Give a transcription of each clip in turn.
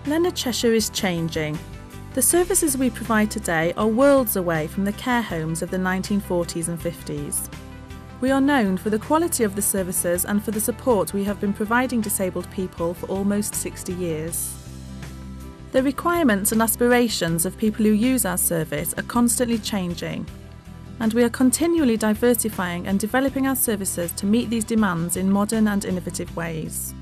Leonard, Cheshire is changing. The services we provide today are worlds away from the care homes of the 1940s and 50s. We are known for the quality of the services and for the support we have been providing disabled people for almost 60 years. The requirements and aspirations of people who use our service are constantly changing, and we are continually diversifying and developing our services to meet these demands in modern and innovative ways.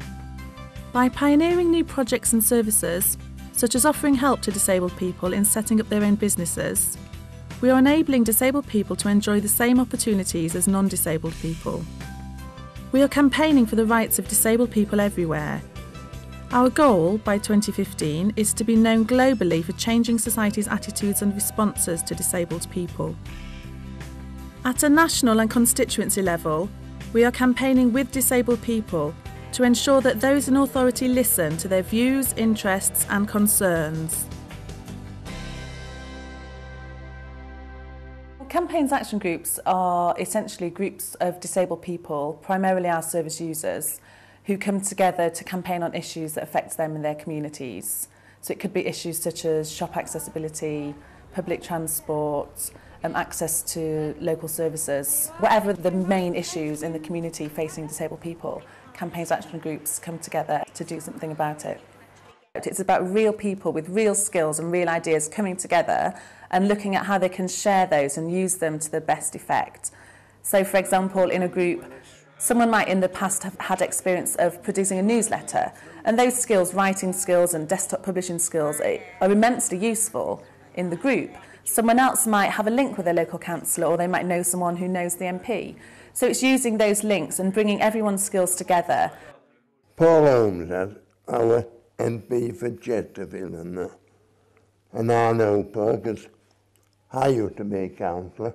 By pioneering new projects and services, such as offering help to disabled people in setting up their own businesses, we are enabling disabled people to enjoy the same opportunities as non-disabled people. We are campaigning for the rights of disabled people everywhere. Our goal, by 2015, is to be known globally for changing society's attitudes and responses to disabled people. At a national and constituency level, we are campaigning with disabled people to ensure that those in authority listen to their views, interests and concerns. Campaigns action groups are essentially groups of disabled people, primarily our service users, who come together to campaign on issues that affect them in their communities. So it could be issues such as shop accessibility, public transport, access to local services. Whatever the main issues in the community facing disabled people, campaigns action groups come together to do something about it. It's about real people with real skills and real ideas coming together and looking at how they can share those and use them to the best effect. So, for example, in a group, someone might in the past have had experience of producing a newsletter, and those skills, writing skills and desktop publishing skills, are immensely useful in the group. Someone else might have a link with their local councillor, or they might know someone who knows the MP. So it's using those links and bringing everyone's skills together. Paul Holmes is our MP for Chesterfield and I know Paul because I used to be a councillor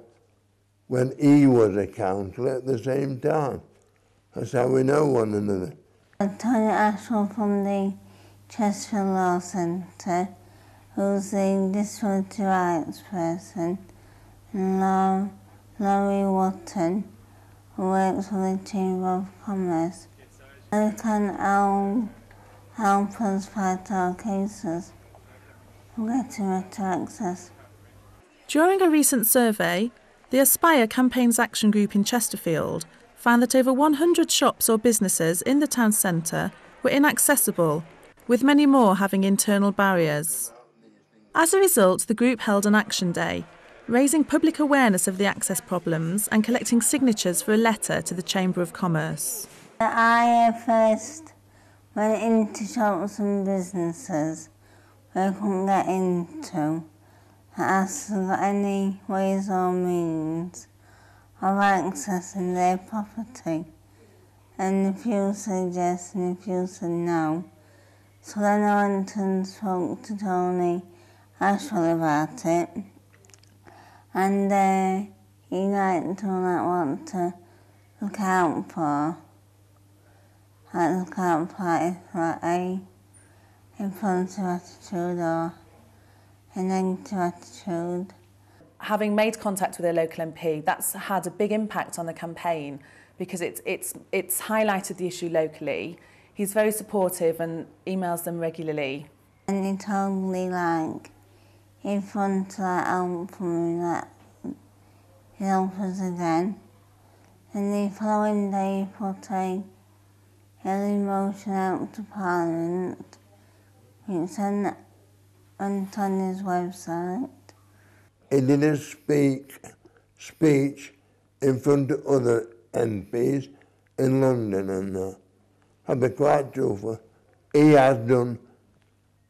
when he was a councillor at the same time. That's how we know one another. Tanya Ashwell from the Chesterfield Law Centre, who's the disability rights person, and Laurie Watton, who works for the Chamber of Commerce. They can help us fight our cases and getting better access. During a recent survey, the Aspire Campaigns Action Group in Chesterfield found that over 100 shops or businesses in the town centre were inaccessible, with many more having internal barriers. As a result, the group held an action day, raising public awareness of the access problems and collecting signatures for a letter to the Chamber of Commerce. I first went into shops and businesses where I couldn't get into. I asked if there any ways or means of accessing their property, and a few said yes and a few said no. So then I went and spoke to Tony Ashwell about it, and he liked to want to look out for. Look out for a positive attitude or a negative attitude. Having made contact with a local MP, that's had a big impact on the campaign because it's highlighted the issue locally. He's very supportive and emails them regularly. And he told me if you want to help me, he'll help us again. And the following day he put a motion out to Parliament, which then went on his website. He did a speech in front of other MPs in London and that. I'll be quite truthful. He has done,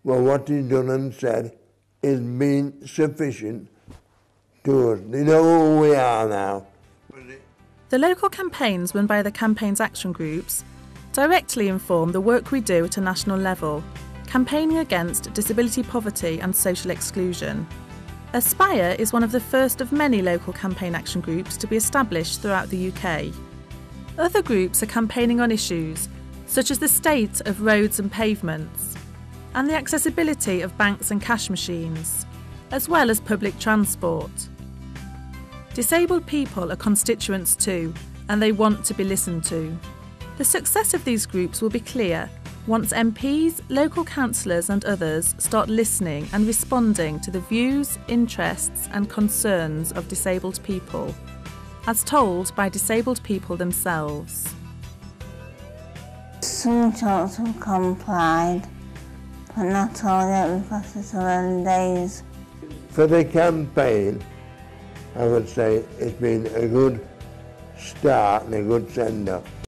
well, what he's done and said has been sufficient to us. They know who we are now. The local campaigns run by the Campaigns Action Groups directly inform the work we do at a national level, campaigning against disability poverty and social exclusion. Aspire is one of the first of many local campaign action groups to be established throughout the UK. Other groups are campaigning on issues such as the state of roads and pavements, and the accessibility of banks and cash machines, as well as public transport. Disabled people are constituents too, and they want to be listened to. The success of these groups will be clear Once MPs, local councillors and others start listening and responding to the views, interests and concerns of disabled people, as told by disabled people themselves. Some churches have complied, but not all yet because it's early days. For the campaign, I would say it's been a good start and a good send-up.